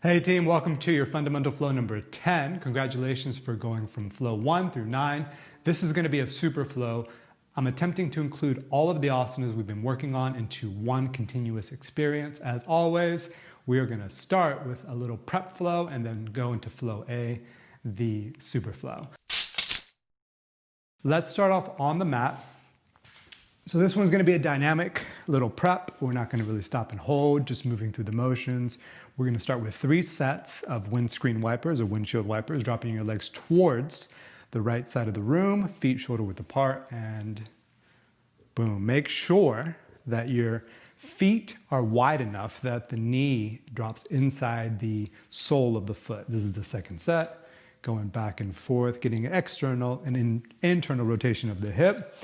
Hey team, welcome to your fundamental flow number 10. Congratulations for going from flow 1 through 9. This is going to be a super flow. I'm attempting to include all of the asanas we've been working on into one continuous experience. As always, we are going to start with a little prep flow and then go into flow A, the super flow. Let's start off on the mat. So this one's going to be a dynamic little prep. We're not going to really stop and hold, just moving through the motions. We're going to start with 3 sets of windscreen wipers or windshield wipers, dropping your legs towards the right side of the room, feet shoulder width apart, and boom. Make sure that your feet are wide enough that the knee drops inside the sole of the foot. This is the second set, going back and forth, getting an external and internal rotation of the hip,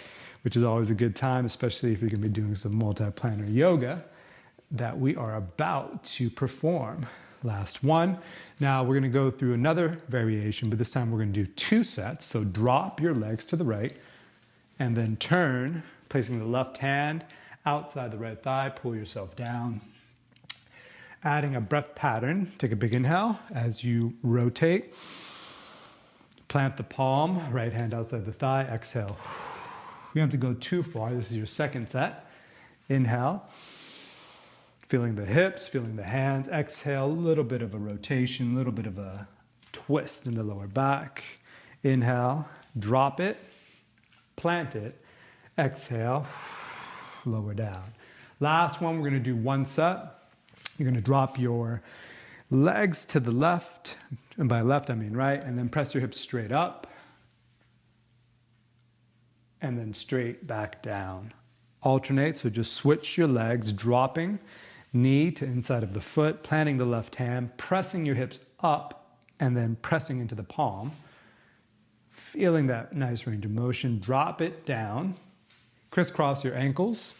which is always a good time, especially if you're going to be doing some multi-planar yoga that we are about to perform. Last one. Now we're going to go through another variation, but this time we're going to do 2 sets. So drop your legs to the right and then turn, placing the left hand outside the right thigh, pull yourself down. Adding a breath pattern, take a big inhale as you rotate. Plant the palm, right hand outside the thigh, exhale. You don't have to go too far. This is your second set. Inhale. Feeling the hips, feeling the hands. Exhale, a little bit of a rotation, a little bit of a twist in the lower back. Inhale, drop it, plant it. Exhale, lower down. Last one, we're going to do 1 set. You're going to drop your legs to the left, and by left I mean right, and then press your hips straight up. And then straight back down. Alternate, so just switch your legs, dropping knee to inside of the foot, planting the left hand, pressing your hips up, and then pressing into the palm. Feeling that nice range of motion, drop it down, crisscross your ankles.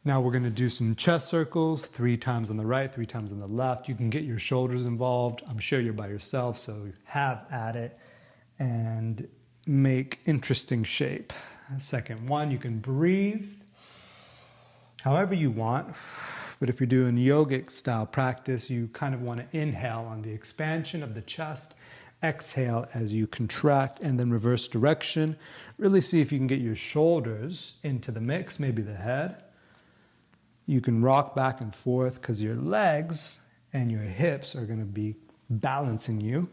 Now we're going to do some chest circles, 3 times on the right, 3 times on the left. You can get your shoulders involved. I'm sure you're by yourself, so have at it. And make interesting shape. Second one, you can breathe however you want, but if you're doing yogic style practice, you kind of want to inhale on the expansion of the chest, exhale as you contract, and then reverse direction. Really see if you can get your shoulders into the mix, maybe the head. You can rock back and forth because your legs and your hips are going to be balancing you,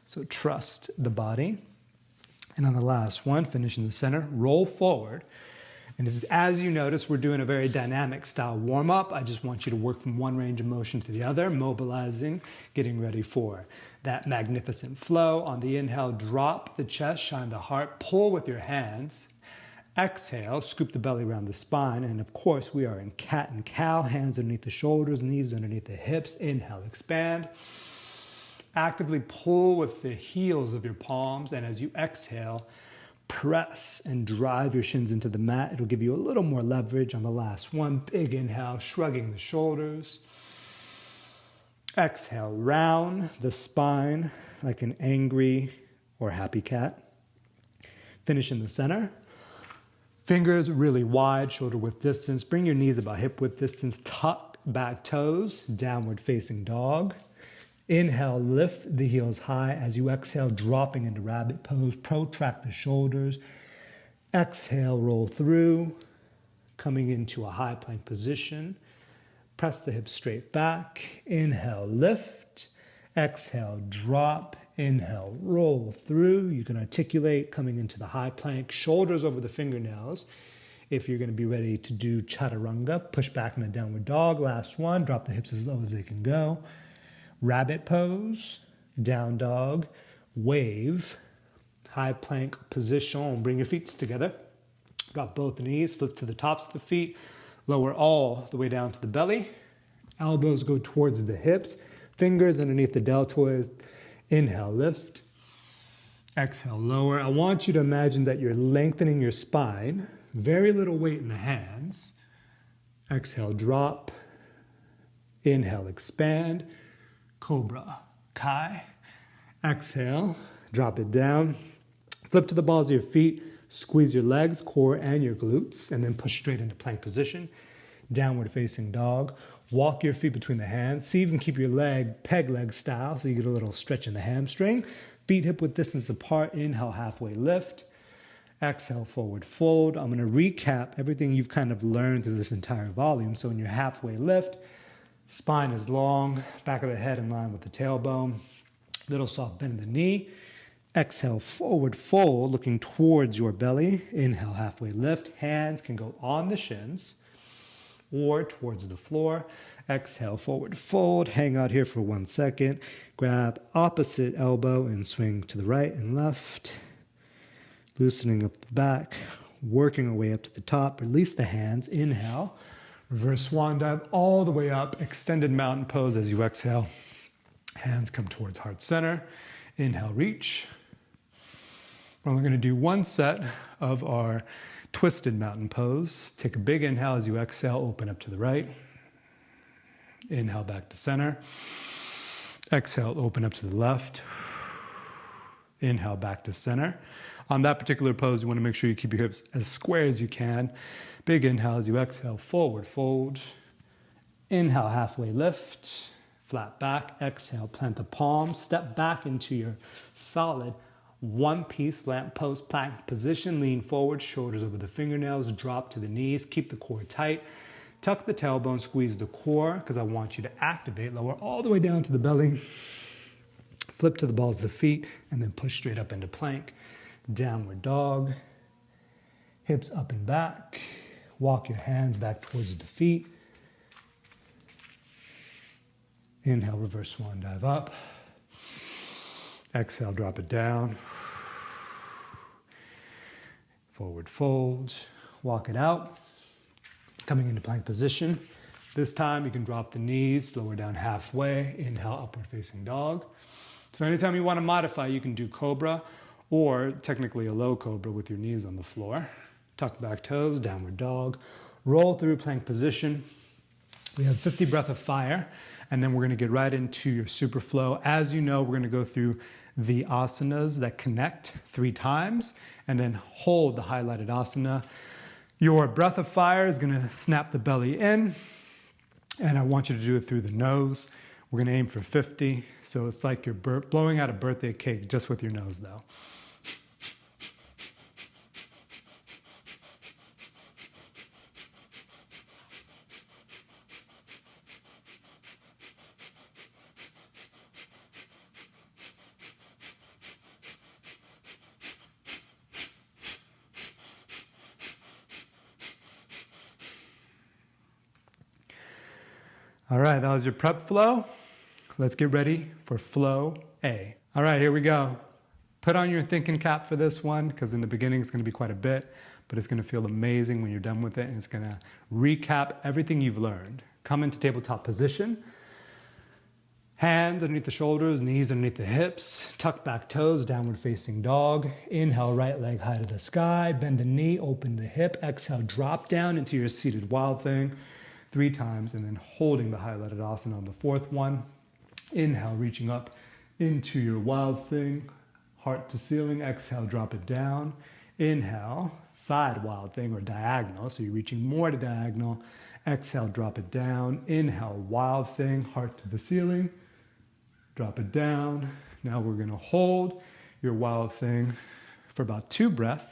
so trust the body. And on the last one, finish in the center, roll forward. And as you notice, we're doing a very dynamic style warm-up. I just want you to work from one range of motion to the other, mobilizing, getting ready for that magnificent flow. On the inhale, drop the chest, shine the heart, pull with your hands. Exhale, scoop the belly around the spine. And of course, we are in cat and cow, hands underneath the shoulders, knees underneath the hips. Inhale, expand. Actively pull with the heels of your palms, and as you exhale, press and drive your shins into the mat. It'll give you a little more leverage on the last one. Big inhale, shrugging the shoulders. Exhale, round the spine like an angry or happy cat. Finish in the center. Fingers really wide, shoulder width distance. Bring your knees about hip width distance. Tuck back toes, downward facing dog. Inhale, lift the heels high. As you exhale, dropping into rabbit pose. Protract the shoulders. Exhale, roll through. Coming into a high plank position. Press the hips straight back. Inhale, lift. Exhale, drop. Inhale, roll through. You can articulate coming into the high plank. Shoulders over the fingernails. If you're going to be ready to do chaturanga, push back in a downward dog. Last one, drop the hips as low as they can go. Rabbit pose, down dog, wave, high plank position. Bring your feet together. Drop both knees, flip to the tops of the feet, lower all the way down to the belly. Elbows go towards the hips, fingers underneath the deltoids. Inhale, lift. Exhale, lower. I want you to imagine that you're lengthening your spine. Very little weight in the hands. Exhale, drop. Inhale, expand. Cobra, Kai. Exhale, drop it down. Flip to the balls of your feet. Squeeze your legs, core, and your glutes, and then push straight into plank position. Downward facing dog. Walk your feet between the hands. See if you can keep your leg peg leg style so you get a little stretch in the hamstring. Feet hip width distance apart. Inhale, halfway lift. Exhale, forward fold. I'm going to recap everything you've kind of learned through this entire volume. So in your halfway lift, spine is long, back of the head in line with the tailbone. Little soft bend in the knee. Exhale, forward fold, looking towards your belly. Inhale, halfway lift. Hands can go on the shins or towards the floor. Exhale, forward fold. Hang out here for 1 second. Grab opposite elbow and swing to the right and left. Loosening up the back, working our way up to the top. Release the hands. Inhale. Reverse swan dive all the way up. Extended mountain pose as you exhale. Hands come towards heart center. Inhale, reach. We're only going to do 1 set of our twisted mountain pose. Take a big inhale as you exhale, open up to the right. Inhale back to center. Exhale, open up to the left. Inhale back to center. On that particular pose, you want to make sure you keep your hips as square as you can. Big inhale as you exhale, forward fold. Inhale, halfway lift. Flat back. Exhale, plant the palms. Step back into your solid one-piece lamp post plank position. Lean forward, shoulders over the fingernails, drop to the knees. Keep the core tight. Tuck the tailbone, squeeze the core because I want you to activate. Lower all the way down to the belly. Flip to the balls of the feet and then push straight up into plank. Downward dog. Hips up and back. Walk your hands back towards the feet. Inhale, reverse swan dive up. Exhale, drop it down. Forward fold. Walk it out. Coming into plank position. This time you can drop the knees, lower down halfway. Inhale, upward facing dog. So anytime you want to modify, you can do cobra or technically a low cobra with your knees on the floor. Tuck back toes, downward dog. Roll through plank position. We have 50 breath of fire, and then we're going to get right into your super flow. As you know, we're going to go through the asanas that connect 3 times and then hold the highlighted asana. Your breath of fire is going to snap the belly in, and I want you to do it through the nose. We're going to aim for 50, so it's like you're blowing out a birthday cake just with your nose though. All right, that was your prep flow. Let's get ready for flow A. All right, here we go. Put on your thinking cap for this one because in the beginning it's going to be quite a bit, but it's going to feel amazing when you're done with it, and it's going to recap everything you've learned. Come into tabletop position. Hands underneath the shoulders, knees underneath the hips. Tuck back toes, downward facing dog. Inhale, right leg high to the sky. Bend the knee, open the hip. Exhale, drop down into your seated wild thing 3 times, and then holding the highlighted asana on the 4th one. Inhale, reaching up into your wild thing, heart to ceiling. Exhale, drop it down. Inhale, side wild thing or diagonal, so you're reaching more to diagonal. Exhale, drop it down. Inhale, wild thing, heart to the ceiling. Drop it down. Now we're going to hold your wild thing for about 2 breaths.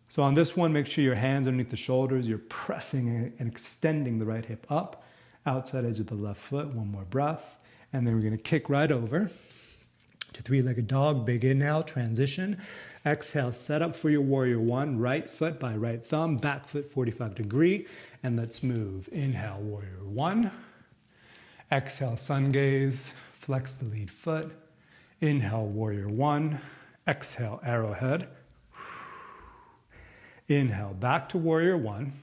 So on this one, make sure your hands underneath the shoulders. You're pressing and extending the right hip up, outside edge of the left foot. 1 more breath. And then we're going to kick right over to 3-legged dog. Big inhale, transition. Exhale, set up for your warrior 1. Right foot by right thumb, back foot 45 degree. And let's move. Inhale, warrior 1. Exhale, sun gaze. Flex the lead foot. Inhale, warrior 1. Exhale, arrowhead. Inhale, back to warrior 1.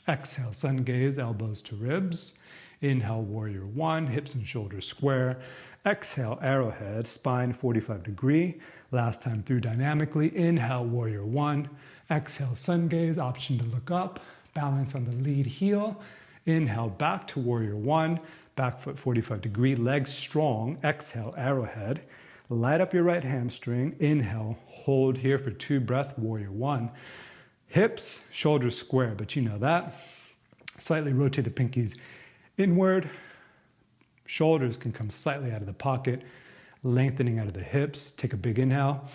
Exhale, sun gaze, elbows to ribs. Inhale, warrior 1, hips and shoulders square. Exhale, arrowhead, spine 45 degree. Last time through dynamically. Inhale, warrior 1. Exhale, sun gaze, option to look up. Balance on the lead heel. Inhale, back to warrior 1. Back foot 45 degree, legs strong. Exhale, arrowhead. Light up your right hamstring. Inhale, hold here for 2 breaths, warrior 1. Hips, shoulders square, but you know that. Slightly rotate the pinkies inward. Shoulders can come slightly out of the pocket, lengthening out of the hips. Take a big inhale.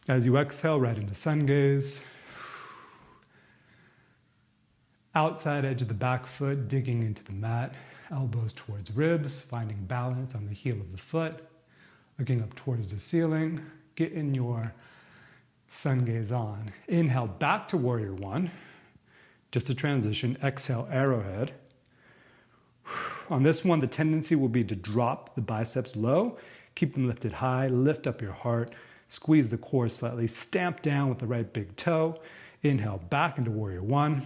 As you exhale, right into sun gaze. Outside edge of the back foot, digging into the mat. Elbows towards ribs, finding balance on the heel of the foot. Looking up towards the ceiling. Get in your sun gaze on. Inhale back to warrior one. Just a transition. Exhale, arrowhead. On this one, the tendency will be to drop the biceps low. Keep them lifted high. Lift up your heart. Squeeze the core slightly. Stamp down with the right big toe. Inhale back into warrior one.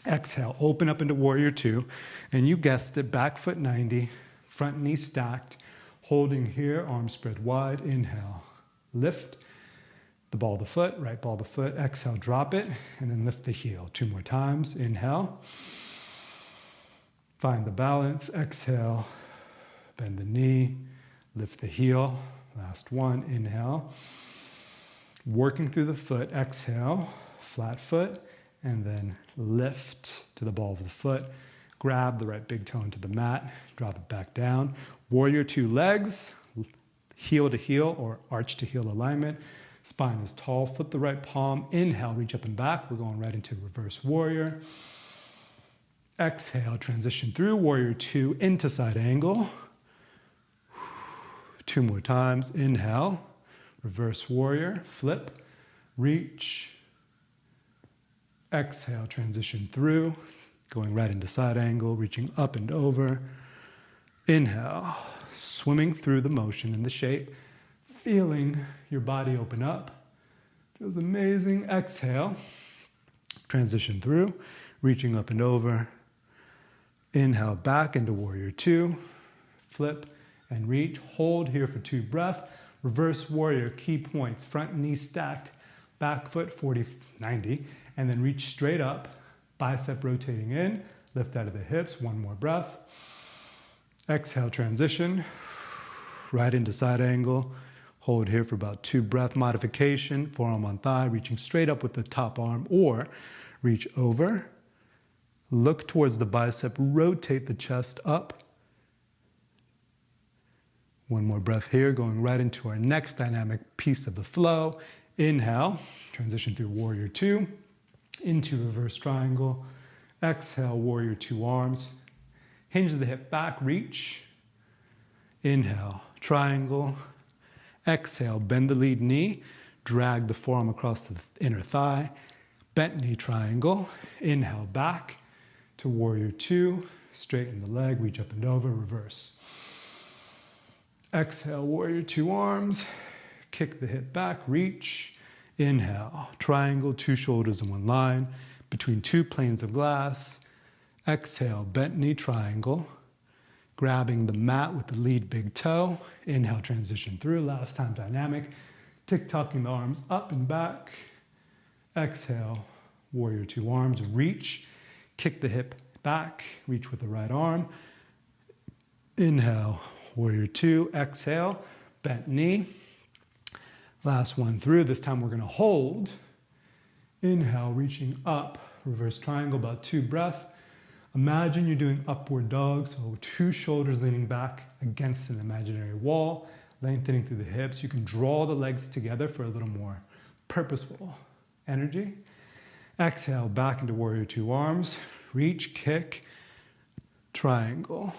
Exhale, open up into warrior two. And you guessed it, back foot 90. Front knee stacked. Holding here, arms spread wide. Inhale, lift the ball of the foot, right ball of the foot. Exhale, drop it, and then lift the heel. 2 more times. Inhale. Find the balance. Exhale, bend the knee, lift the heel. Last one. Inhale. Working through the foot. Exhale, flat foot, and then lift to the ball of the foot. Grab the right big toe into the mat. Drop it back down. Warrior two legs, heel to heel or arch to heel alignment. Spine is tall. Flip the right palm. Inhale, reach up and back. We're going right into reverse warrior. Exhale, transition through warrior two into side angle. 2 more times. Inhale, reverse warrior, flip, reach. Exhale, transition through, going right into side angle, reaching up and over. Inhale, swimming through the motion and the shape, feeling your body open up. Feels amazing. Exhale, transition through, reaching up and over. Inhale, back into warrior two, flip and reach. Hold here for 2 breaths. Reverse warrior, key points, front knee stacked, back foot 40-90, and then reach straight up, bicep rotating in, lift out of the hips. 1 more breath. Exhale, transition, right into side angle. Hold here for about 2 breath modification, forearm on thigh, reaching straight up with the top arm, or reach over. Look towards the bicep, rotate the chest up. 1 more breath here, going right into our next dynamic piece of the flow. Inhale, transition through warrior two, into reverse triangle. Exhale, warrior two arms. Hinge the hip back, reach. Inhale, triangle. Exhale, bend the lead knee. Drag the forearm across the inner thigh. Bent knee triangle. Inhale, back to warrior two. Straighten the leg, reach up and over, reverse. Exhale, warrior two arms. Kick the hip back, reach. Inhale, triangle, 2 shoulders in 1 line, between 2 planes of glass. Exhale, bent knee triangle. Grabbing the mat with the lead big toe. Inhale, transition through, last time dynamic. Tick-tocking the arms up and back. Exhale, warrior two arms, reach. Kick the hip back, reach with the right arm. Inhale, warrior two. Exhale, bent knee. Last one through. This time we're going to hold. Inhale, reaching up, reverse triangle, about 2 breaths. Imagine you're doing upward dog, so 2 shoulders leaning back against an imaginary wall, lengthening through the hips. You can draw the legs together for a little more purposeful energy. Exhale, back into warrior two arms. Reach, kick, triangle.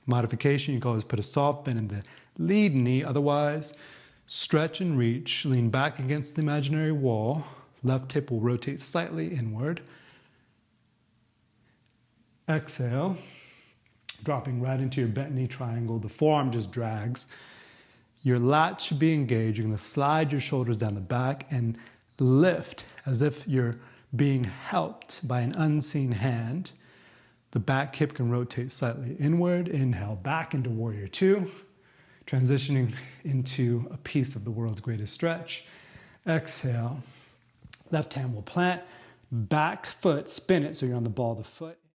Modification, you can always put a soft bend in the lead knee. Otherwise, stretch and reach. Lean back against the imaginary wall. Left hip will rotate slightly inward. Exhale, dropping right into your bent knee triangle. The forearm just drags. Your lat should be engaged. You're going to slide your shoulders down the back and lift as if you're being helped by an unseen hand. The back hip can rotate slightly inward. Inhale, back into warrior two. Transitioning into a piece of the world's greatest stretch. Exhale, left hand will plant. Back foot, spin it so you're on the ball of the foot.